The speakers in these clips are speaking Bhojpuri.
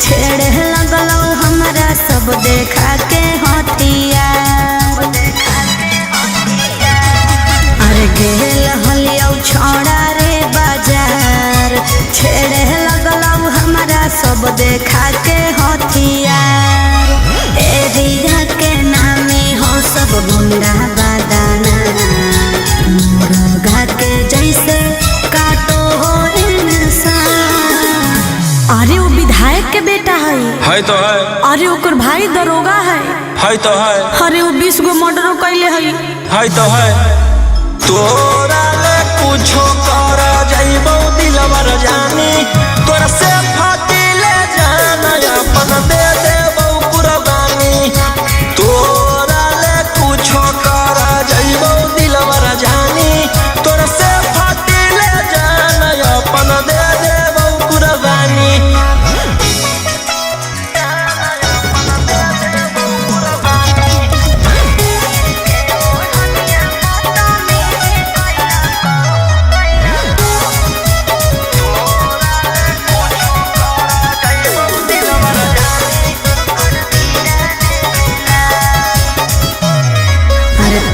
छेड़े लगलो हमरा सब देखा के हथिया। अरे गेल हलियो छोड़ा रे बाजार, छेड़े लगलो हमरा सब देखा के हथियार। एरिया के नामे हो सब गुंडा बादाना, मुर्गा के जैसे काटो हो इंसान। अरे वो विधायक के बेटा है तो है। अरे ओकर भाई दरोगा है तो है। अरे वो 20 गो मर्डर कैले है तो है। तोरा ले कुछो कर जाइबो दिलवर जानी, तोरा से फाटी ले जाना अपन दे देबो कुर्बानी। तोरा ले कुछो कर जाइबो दिलवर जानी, तोरा से फाटी ले जाना अपन दे देबो कुर्बानी।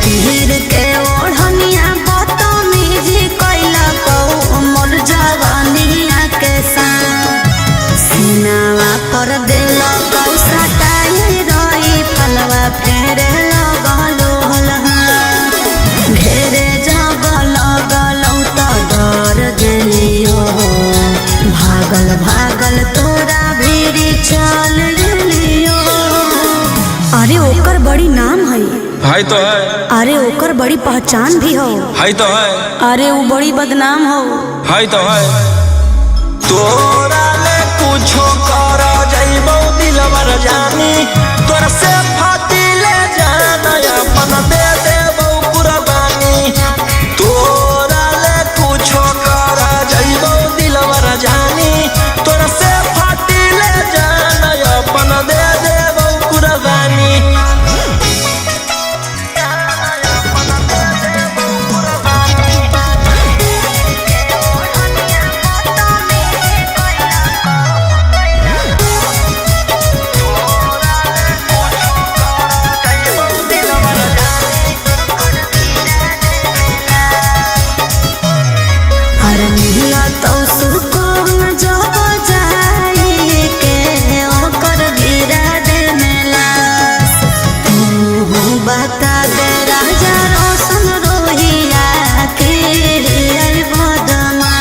तीर के ओढ़निया बदतमीजी कैला कौ मोर जवानिया के साथ। सीनावा पर दिल कौ सटाई रही फलवा फेरे लगलो घेरे जब लगलौ त डर गेलियो, भागल भागल तोरा भीरी चल गेलियो। अरे ओकर बड़ी नाम है तो है। अरे ओकर बड़ी पहचान भी हो तो है। अरे वो बड़ी बदनाम हो तो है। तोरा ले कुछो कर जाइबो दिलवर जानी, तोरा से फाटी ले जाना अपन दे देबो कुर्बानी। तोरा ले कुछो कर जाइबो दिलवर जानी, तोरा से फाटी ले जाना अपन दे देबो कुर्बानी। तो सुकून जो जाई के ओकर गिरा दे मेलास। तू बता दे राजा रोशन रोहिया के आई बदमा।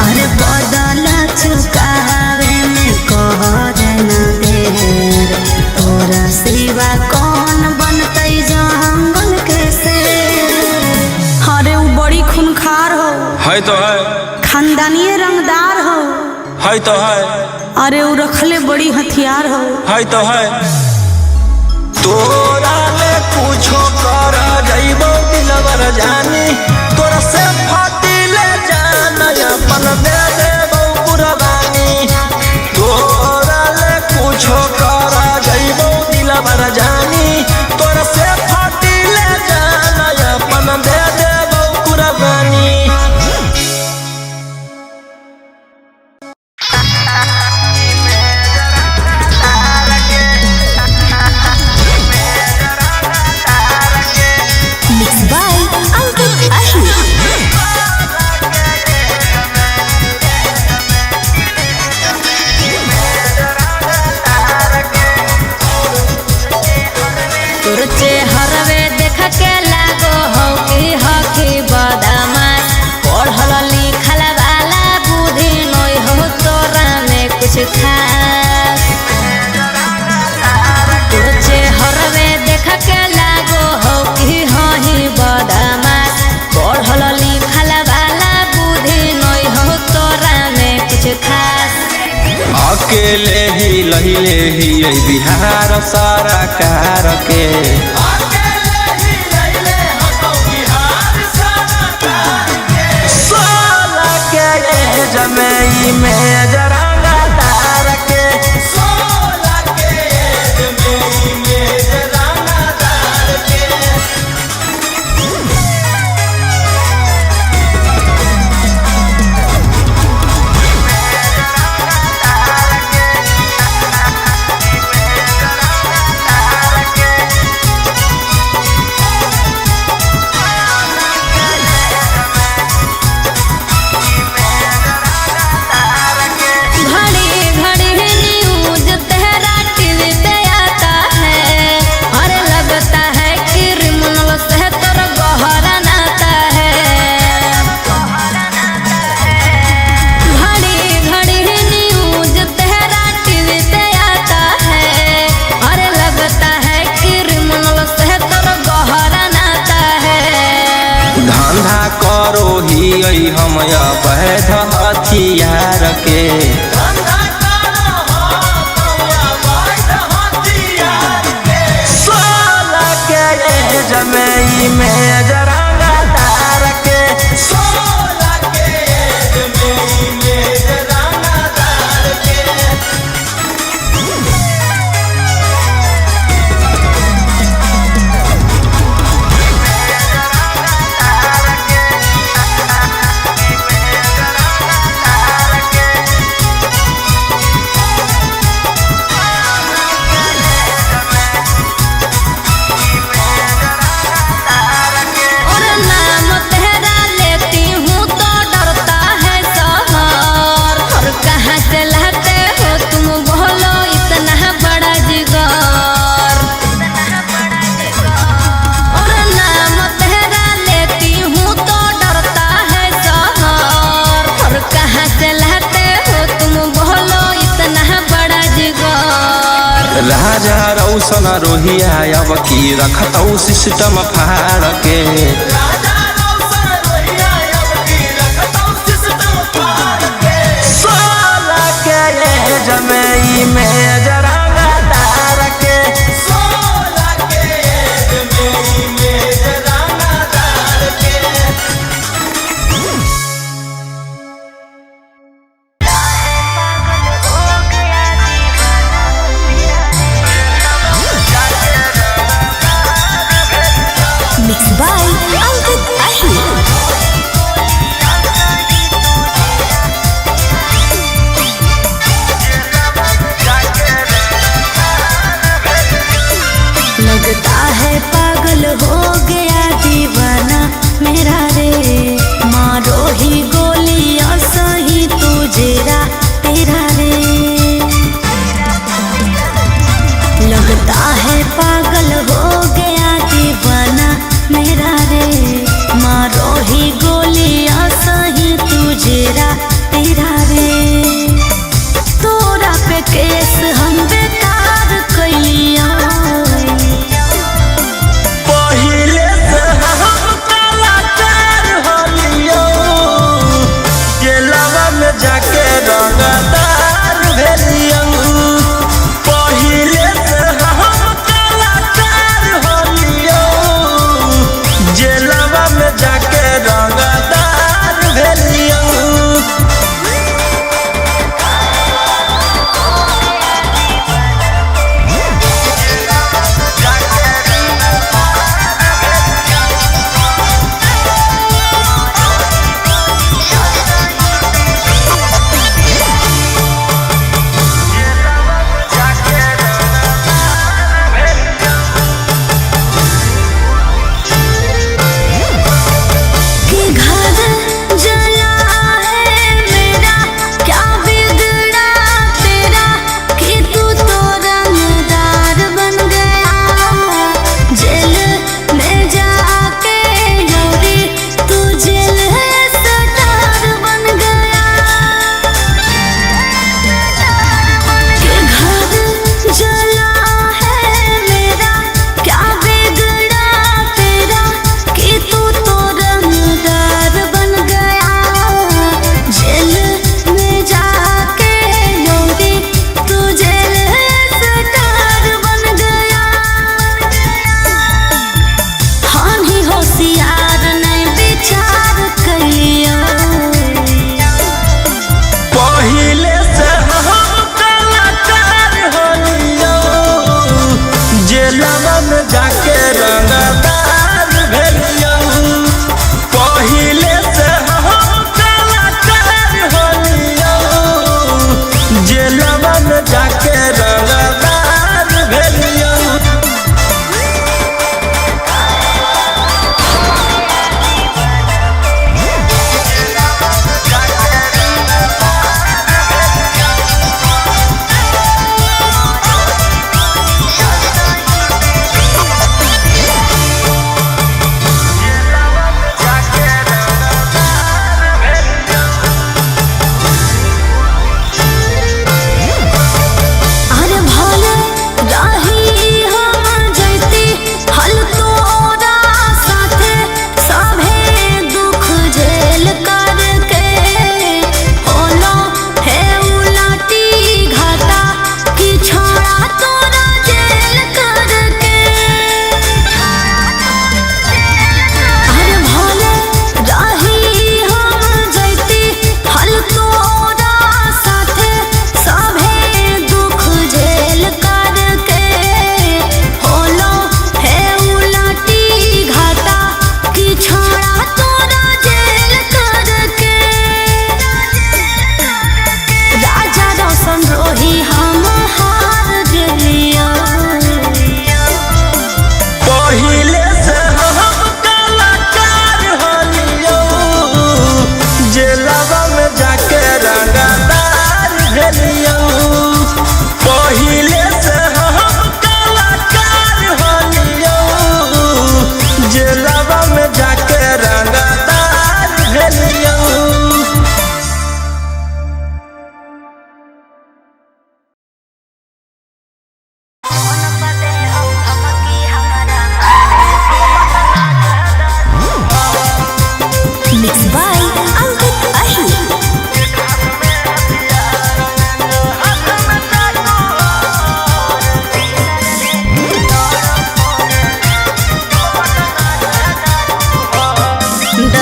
अरे बदल चुकावे में कह देना देर, तोरा सिवा कौन बनतै जंगल के शेर। अरे वो बड़ी खूनखार हो तो है। खानदानी रंगदार हो तो है। अरे वो रखले बड़ी हथियार हो तो है। तोरा ले कुछो कर जाइबो दिलवर जानी, तोरा से फाटी ले जाना अपन दे देबो कुर्बानी। तोरा ले कुछो कर जाइबो दिलवर जानी, तोरा से फाटी ले जाना अपन दे देबो कुर्बानी। हरवे देख के लागो हो कि हकी बदमाश, पढ़ल लिखल वाला बुद्धि नहीं हो तोरा में कुछ खास। तुझे हरवे देख के लागो हो कि हही बदमाश, पढ़ल लिखल वाला बुद्धि नहीं हो तोरा में कुछ खास। अकेले ही लहिले ही बिहार सरकार के, सोला के जमे में जरंगा तार के, सोला के जमे में जरंगा तार के। पियई हम अवैध हथियार के। सोलह के एज में जरांगा तार के। सोलह के एज में जरांगा तार के। और नाम तेरा लेती हूँ तो डरता है शहर। और कहाँ से लाते हो तुम बोलो इतना बड़ा जिगर। और नाम तेरा लेती हूँ तो डरता है शहर। और कहाँ से लाते हो तुम बोलो इतना बड़ा जिगर। राजा रौशन रोहिया अब की रखतौ सिस्टम फाड़ के। सोलह के एज में जरांगा तार के। सोलह के एज में जरांगा तार के। Mixed by Ankit Ahir.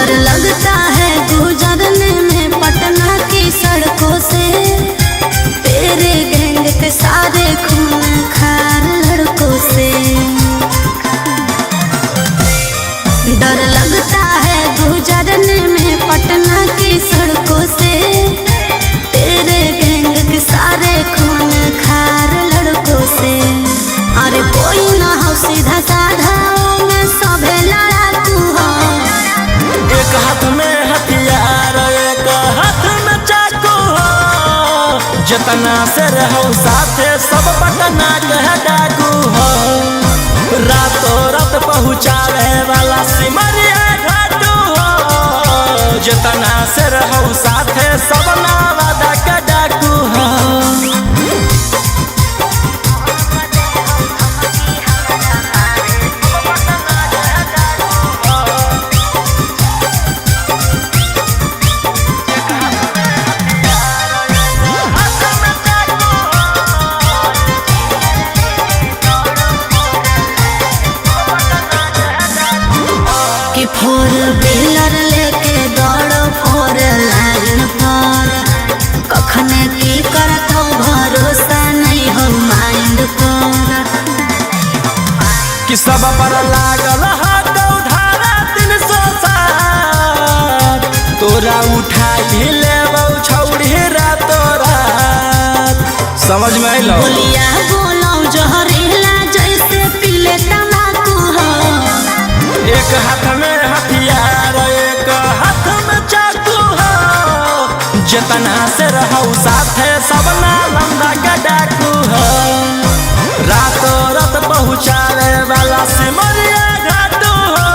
डर लगता है गुजरने में पटना की सड़कों से, तेरे गैंग के सारे खून खार लड़कों से। डर लगता है गुजरने में पटना की सड़कों से, तेरे गैंग के सारे खून खार लड़कों से। अरे कोई ना हो सीधा साधा में सभे लड़ाकू हो। एक हाथ में हथियार एक हाथ में चाकू हो, जितना से रहो साथे सब पटना के डाकू हो। रातों रात पहुँचावे वाला सिमरिया घाटू हो, जितना से रहो साथे सब नवादा के डाकू हो। फोर व्हीलर लेके दौड़ो फोर लाइन पर, कखने की करत हो भरोसा नहीं हो माइंड पर। कि सब पर लागल धारा 307, तोरा उठाई लेबौ छौड़ी रातो रात। समझ में आइलो? बोलिया बोलो जहरीला जैसे पीले तम्बाकू हो। एक हाथ में हथियार एक हाथ में चाकू हो, जितना से रहो साथे सब नालंदा का डाकू हो। रातों रात पहुँचावे वाला सिमरिया घाटू हो,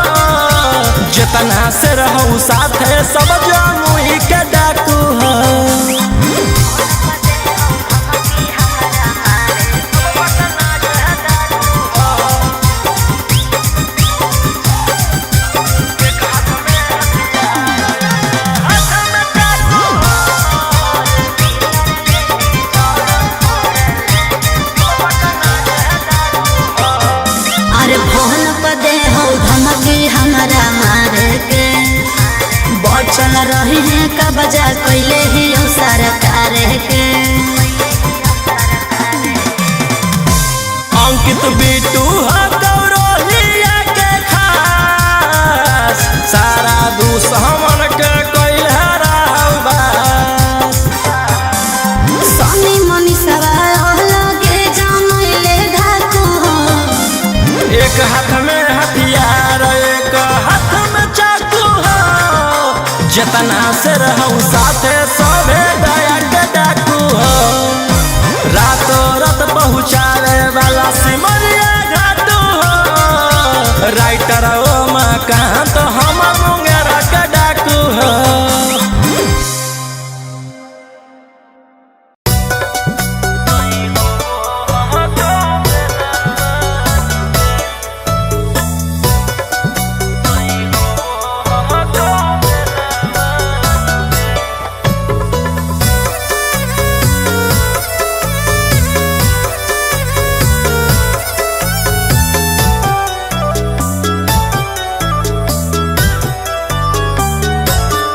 जितना से रहो साथे सब जमुई के डाकू हो। हमारा मारे के बचल रही है का बजा कैले ही सरकार के। अंकित बिटू गौरवलिया के खास, सारा दुश्मन के कैल बस। सनी मनी सवाल लगे जमैले धाकू हो। एक हाथ में हथियार एक हाथ में चाकू हो, जितना से रहूं साथे सभे दया के डाकू हो। रातों रात पहुँचावे वाला सिमरिया घाटू हो, राइटर ओ मकान तो हम मुंगेरा के डाकू हो।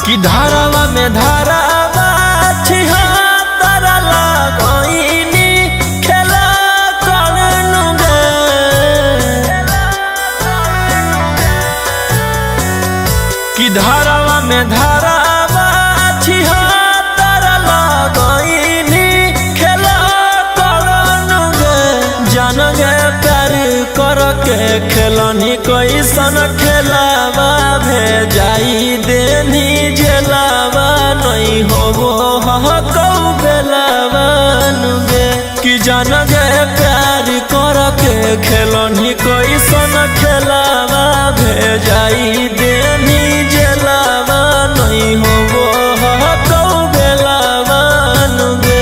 कि धारावा में धारावा छिहत्तर लगोइनी खेला करनु गे। कि धारावा में धारावा छिहत्तर लगोइनी खेला करनु गे। जान गे प्यार कर के खेलनी कैसन खेलावा भेजाई देनी जेलावा नहीं होबो हकौ बेलावा नुगे। कि जान गे प्यार कर के खेलनी कैसन खेलावा भेजाई देनी जेलावा नहीं होबो हकौ बेलावा नुगे।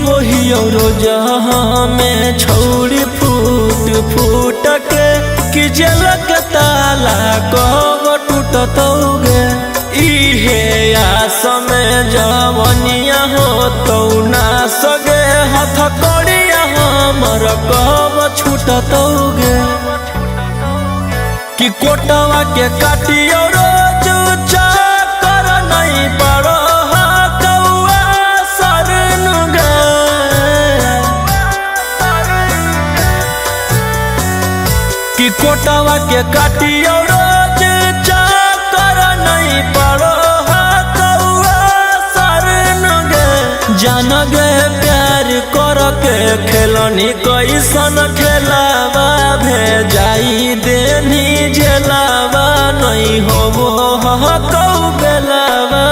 वही और जहाँ में छौड़ी फूट फूट के कि जेल के ताला कब टूटतौगे इहे आस में जवनिया हो तो ना सगे हाथ कड़िया हमर कब छूटतौगे कि कोटवा के काटियो रोज चाकर नहीं पड़ो कौआ सरन गे कि कोटवा के काटियो रोज चाकर नहीं पड़ो कौआ सरन गे जान गे प्यार कर के खेलनी कैसन खेलावा भेजाई देनी जेलावा नहीं होबो कौ बेलावा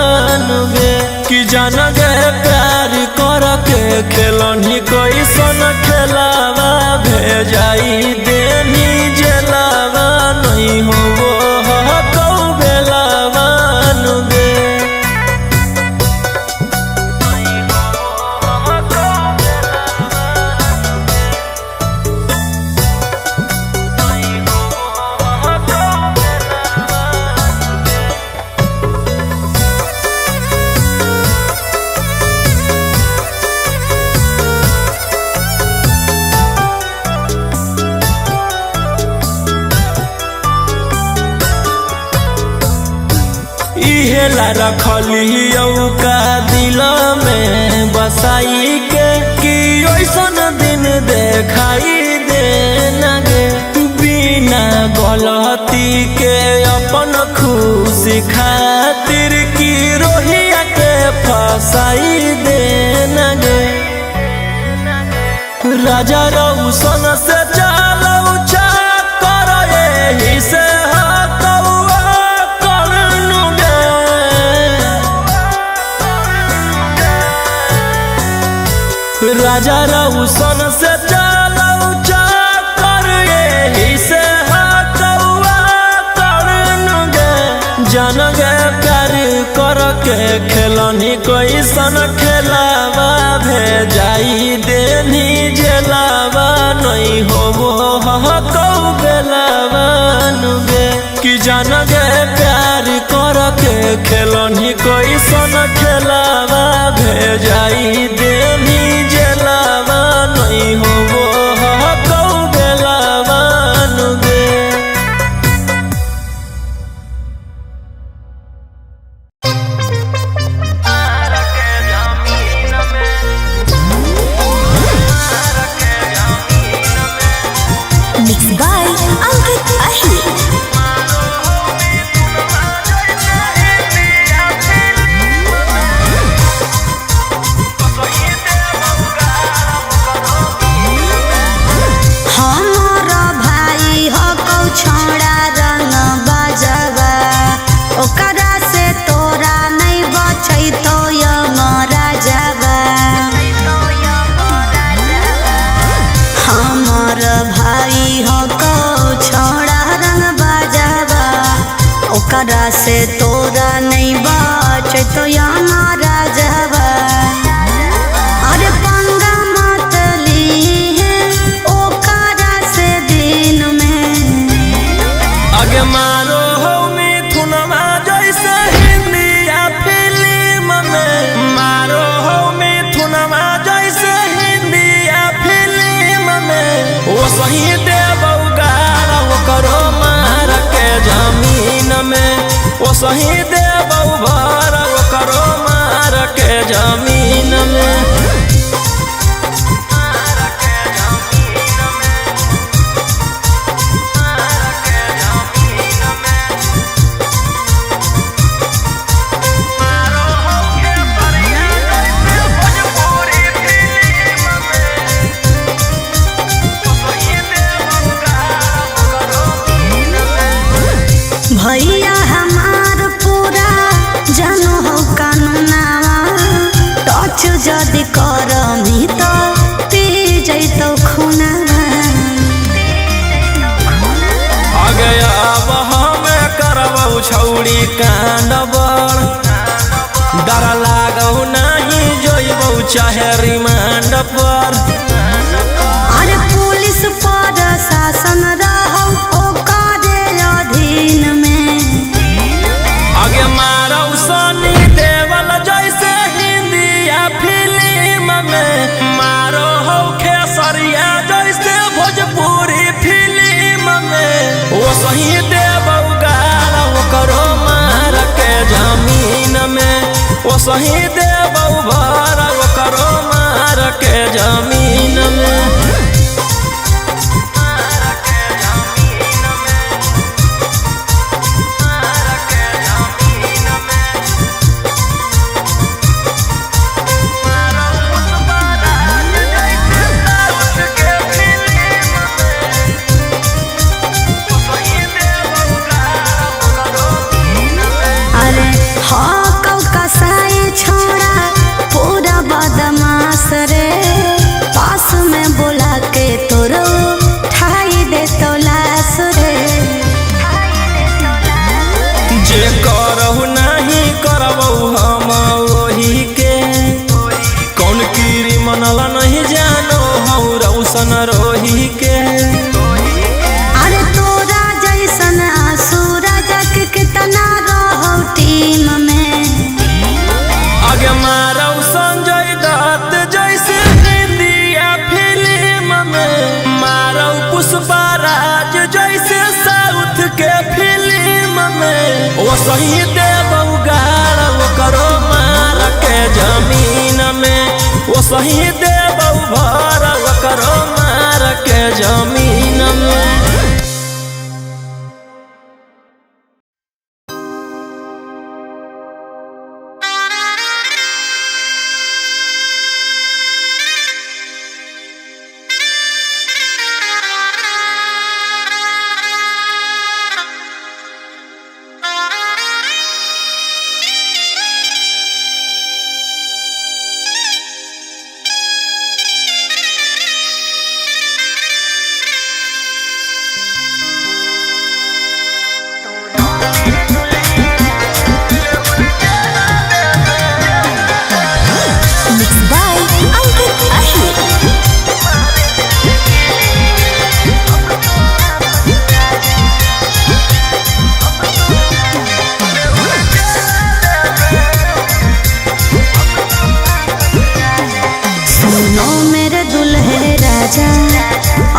नुगे कि जान गे प्यार कर के खेलनी कैसन खेलावा भेजाई देनी जेलावा नहीं होबो कौ बेलावा नुगे इहेला रखली का दिल में बसाई के कि ओइसन दिन देखाई दे नगे बिना गलती के अपन खुशी खातिर की रोहिया के फसाई दे नगे राजा रौशन से चलऊ चा कर एही से राजा रौशन से चलऊ चाकर एही से कौआ करन गे जान गे प्यार कर के खेलनी कैसन खेलावा भेजाई देनी जेलावा नहीं होबो कौ बेलावा नुगे कि जान गे प्यार कर के खेलनी कैसन खेलावा भेजाई देनी जेलावा नहीं होबो कौ बेलावा नुगे Mixed by Ankit Ahir. हमारा भाई हो कौ छोड़ा रंग बजवा ओकरा से तोरा नहीं बचै तो यमरा जावा हमार भाई हो कौ छोड़ा रंग बजवा ओकरा से तोरा नहीं बचै तो यमरा जावा अरे पंगा मत लीहे ओकरा से दिन में आगे मारो हो मिथुनमा जैसे हिंदी या फिल्म में मारो हो मिथुनमा जैसे हिंदी या फिल्म में वो सही देबौ गारा वो करो मार के जमीन में वो सही देबौ भर वो करो मार के जमीन में भैया हमार पूरा जानो हो कानूनावा टच जदि करमी तो पी जैतो खूनावा आगे अब हमें करबौ छौड़ी कांड बड़ डर लागौ नहीं जोइबौ चाहे रिमांड पर अरे पुलिस पर शासन रहौ सही देबौ गाड़ ओकरो मार के जमीन में, ओ सही देबौ भर ओकरो मार के जमीन में। करहु नहीं करबौ हम वही के, कौन कीरी मनल नहीं जानो हौ रौशन रोही के। अरे तोरा जैसन सूरज के कितना रहो टीम में, आगे मारौ संजय दत्त जैसे इंडिया फिल्म में, मारौ पुष्पा राज जैसे साउथ के फिल्म में। ओ सही देबौ गाड़ ओकरो मार के जमीन में, ओ सही देबौ भर ओकरो मार के जमीन में।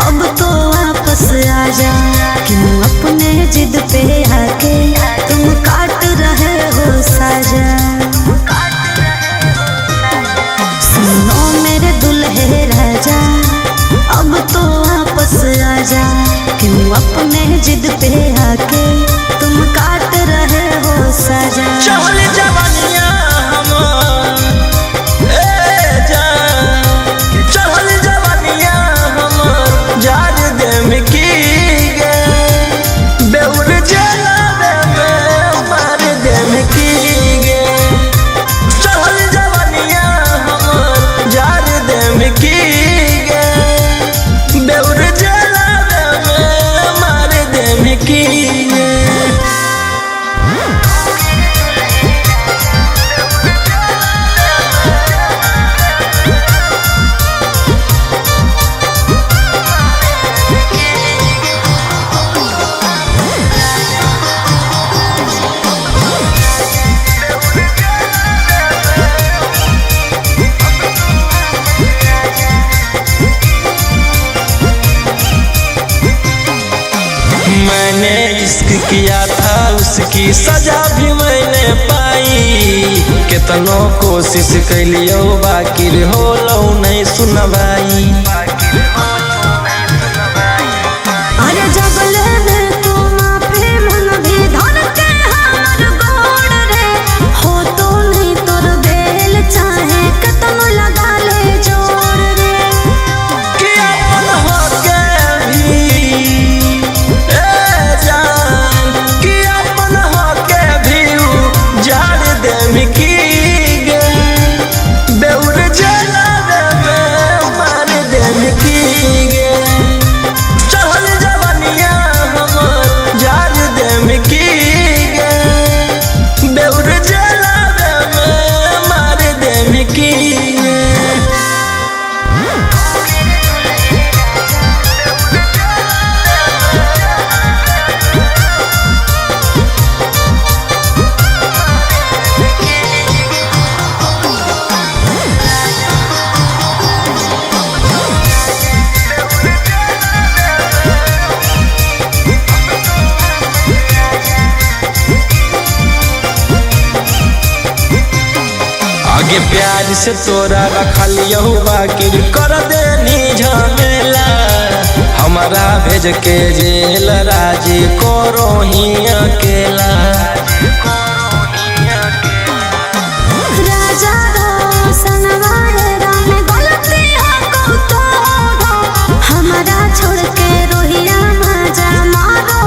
अब तो वापस आजा, क्यों अपने जिद पे आके तुम काट रहे हो साजा। सुनो मेरे दुल्हे राजा, अब तो वापस आजा, क्यों अपने जिद पे आके तुम काट रहे हो साजा। चल जवानिया किया था उसकी सजा भी मैंने पाई, कितनो कोशिश कैलियो बाकी होलो नहीं सुनवाई। अरे जब ले तू माफी मन भी धन के हमर गोड़ रे, हो तो नहीं तोर बेल चाहे कितनो लगा ले जोड़ रे। कि अपन होके भी की प्यार से तोरा रखलियो बाकी कर देनी झमेला हमारा भेज के जेल राजी करो ही अकेला राजा सनवारे राम गलती को तो हमारा छोड़ के रोहिया मजा मारो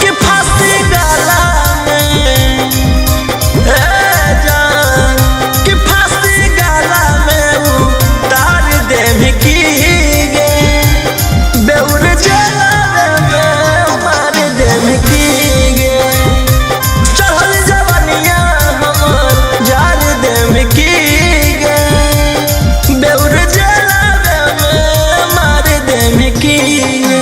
कि फांसी डाला में जान कि फांसी डाला में उतार दे की गे बेउर जला में मार दे की गे चढ़ल जवानिया हमर जार दे की गे बेउर जला में मार दे की गे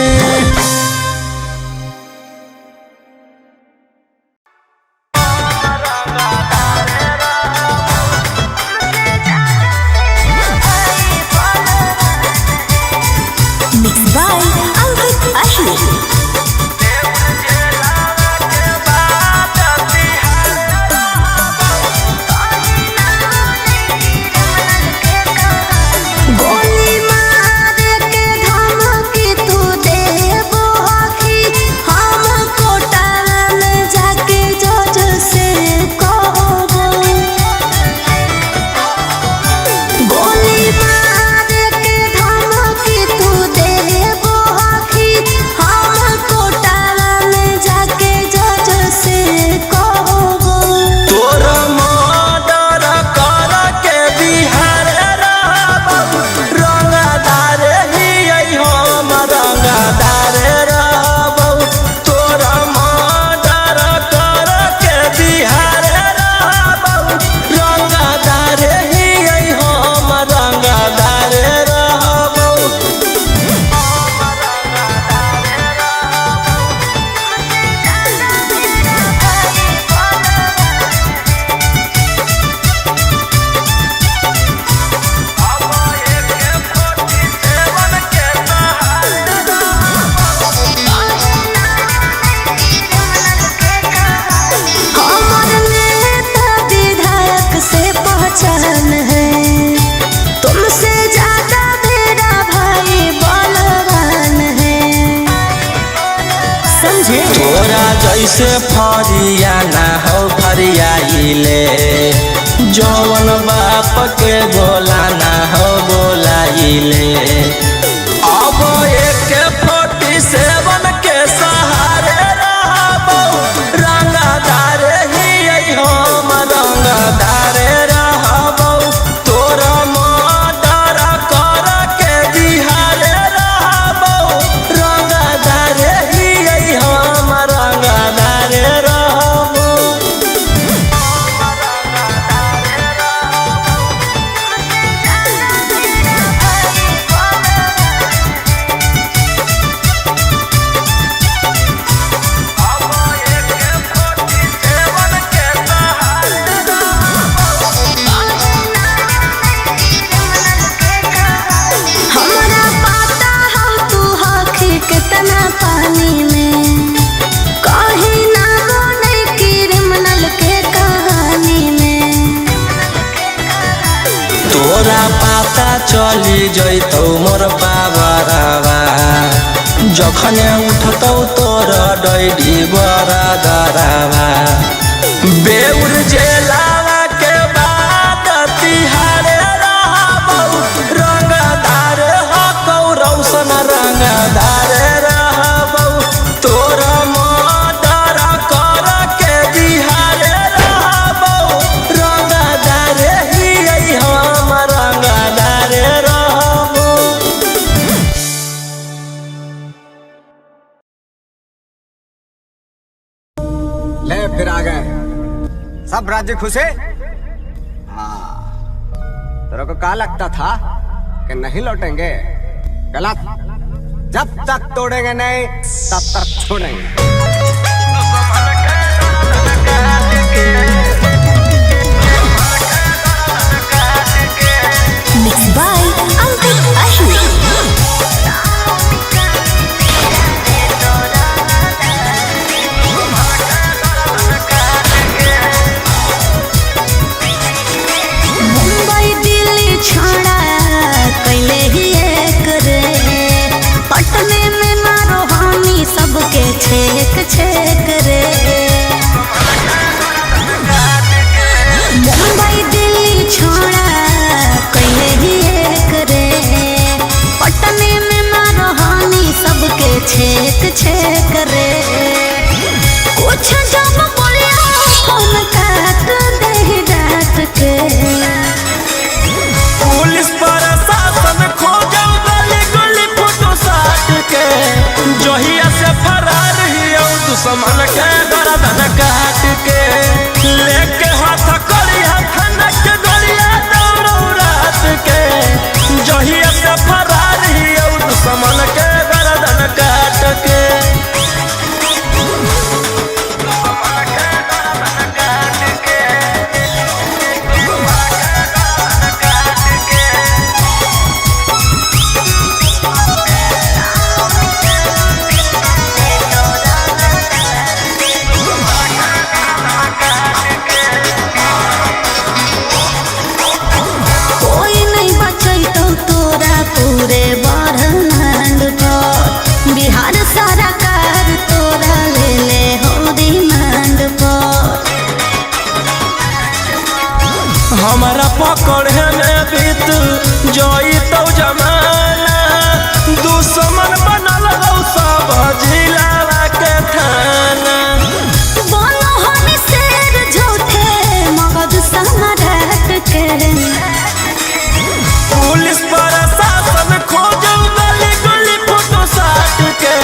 Mixed by Ankit Ashmi. गोली मार के धमकी तू देबो आखी हम कोटा में जाके जज से कहबो गोली मार के धमकी तू देबो आखी हम कोटा में जाके जज से कहबो तोर मर्डर कर के बिहार रहबौ रंगदार ही हम रंगदार रहबौ तोर मर्डर कर के बिहार रहबौ रंगदार ही हम रंगदार रहबौ हमार नेता विधायक से पहचान है तुमसे ज्यादा मेरा भाई बलवान है समझे तोरा जैसे फरिया ना हो फरियाइले जौवन बाप के गोला ना हो बोलाइले अब एक 47 के सहारे रहबौ रंगदार ही हम रंगदार रहबौ तोरा मर्डर कर के बिहार रहबौ रंगदार ही हम रंगदार रहबौ हमरा पता है तू हखी कितना पानी में कहीं ना रोने क्रिमिनल के कहानी में तोरा पता चली जैतौ मोर बाबरवा जखने उठतौ तोर डैडी बरदरवा बेउर जेलावा के बाद तिहार रहबौ रंगदार हकौ रौशन रंगदार रहबौ तोरा मर्डर कर के बिहार रहबौ रंगदार ही हम रंगदार रहबौ ले फिर आ गए सब राज्य खुशे। हाँ तेरे को क्या लगता था कि नहीं लौटेंगे? गलत। जब तक तोड़ेंगे नहीं तब तक छोड़ेंगे। Mixed by Ankit Ashmi. छेक छेक रे। मुंबई दिल्ली छोड़ा कहे ही एक रे। पटने में मारहानी सबके छेक छेक रे। कुछ जब बोलिया फोन काट दे डांट के। पुलिस प्रशासन खोजो गली गली फोटो साट के। जहिया से फरार हियो दुश्मन के गर्दन काट के। लेके हाथ कड़िया खनक गड़िया दौड़ो रात के। जहिया से फरार हियो दुश्मन के गर्दन काट के। कोई नहीं बचैतो तोरा पूरे ब्रह्मांड पर। बिहार सरकार तोरा ले ले हो रिमांड पर। हमारा पकड़े में बीत जोई तो जमाना। दुश्मन बनल हो सब जिला के थाना। बोलो हम शेर झूठे मगध सम्राट के। पुलिस प्रशासन खोजो गली गली फोटो साट के।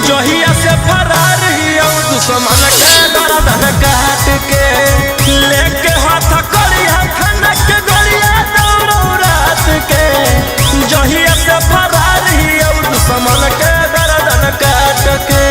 जहिया से फरार हियो दुश्मन के गर्दन काट के। लेके हाथ कड़िया खनक गड़िया दौड़ो रात के। जहिया से फरार हियो दुश्मन के गर्दन काट के।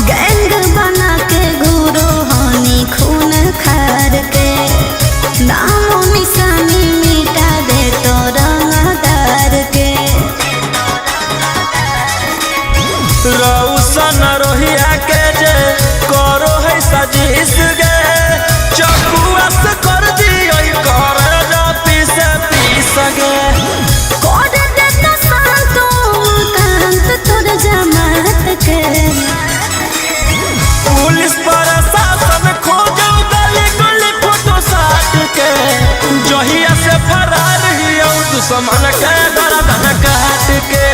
गैंग बना के गुरु हानि खून खार के। नामो निशानी मिटा दे तो रंगदार के। रौशन रोहिया के जे करो है सजिस गे। चकुआ से कर दियो कर जा पीस पीस गे। कोड दे तो शांतो कांत तोर जमात के। पुलिस प्रशासन खोजो गली गली फोटो साट के। जहिया से फरार हियो दुश्मन के गर्दन काट के।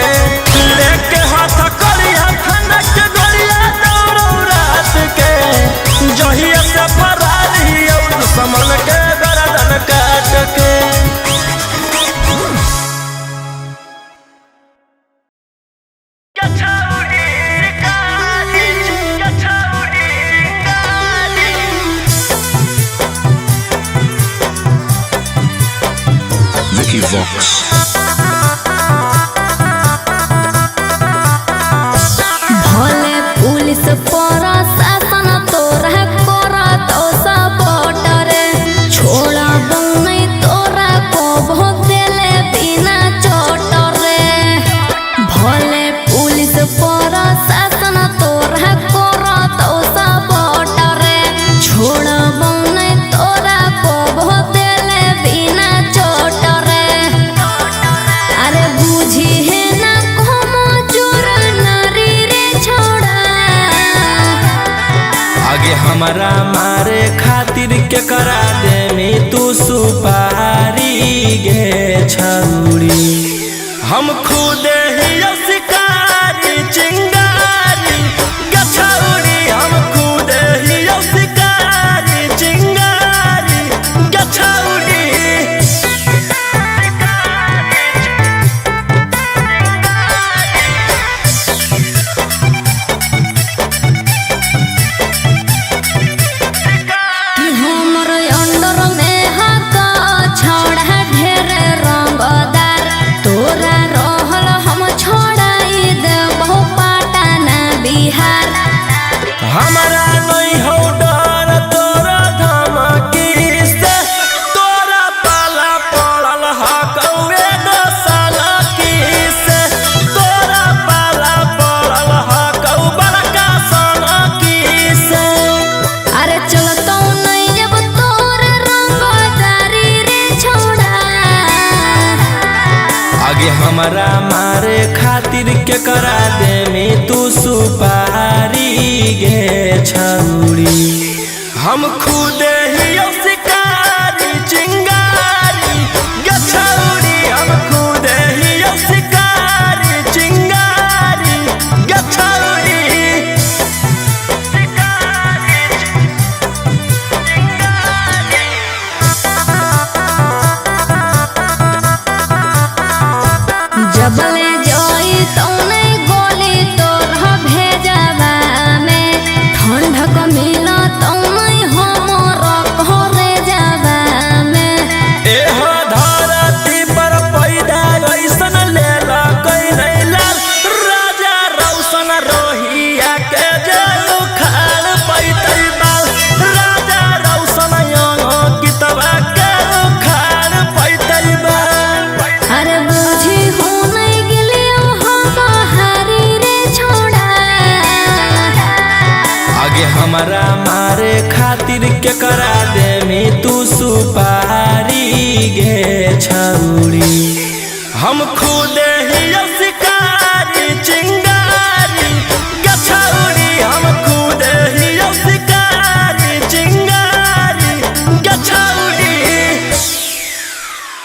लेके हाथ कड़िया खनक गड़िया दौड़ो रात के। जहिया से फरार हियो दुश्मन के गर्दन काट के। Vicky Vox. भले पुलिस प्रशासन तोरा करा तो सपोर्ट रे। छोड़ा नहीं तोरा को बहुत देले बिना चोट रे। भले पुलिस प्रशासन तोरा करा तो सपोर्ट रे। छोड़ा नहीं तोरा को बहुत देले बिना चोट रे। अरे बुझी है ना कोमो जोर नारी रे छोड़ा। आगे हमारा मारे खातिर के करा दे में तू सुपारी गे छौरी। हम खुद ही शिकारी चिंगारी गे छौरी। हम खुद ही शिकारी चिंगारी गे छौरी। कि हमर अंडर में हका छोड़ा ढेर रंगदार। तोरा रहल हम छोड़ाई दे बहु पाठ हमरा मारे खातिर के करा दे में तू सुपारी गे छौरी। हम खुद ही शिकारी चिंगारी गे छौरी, हम खुद ही शिकारी चिंगारी गे छौरी। जबले जोई तौने गोली तोर भेजबा में, ठंडक मिला तौने हमर घरे जाबा में। एह धरती पर पैदा ऐसन लेला कैलै लाल, राजा रौशन रोहिया के जेल उखाड़ पैतै बाल, राजा रौशन गीतवा के उखाड़ पैतै बाल। अरे बुझी हो नहीं गेलियो हम हारी रे छोड़ा। आगे हमरा मारे खातिर के करा दे में तू सुपारी गे छौरी। हम खुद ही शिकारी चिंगारी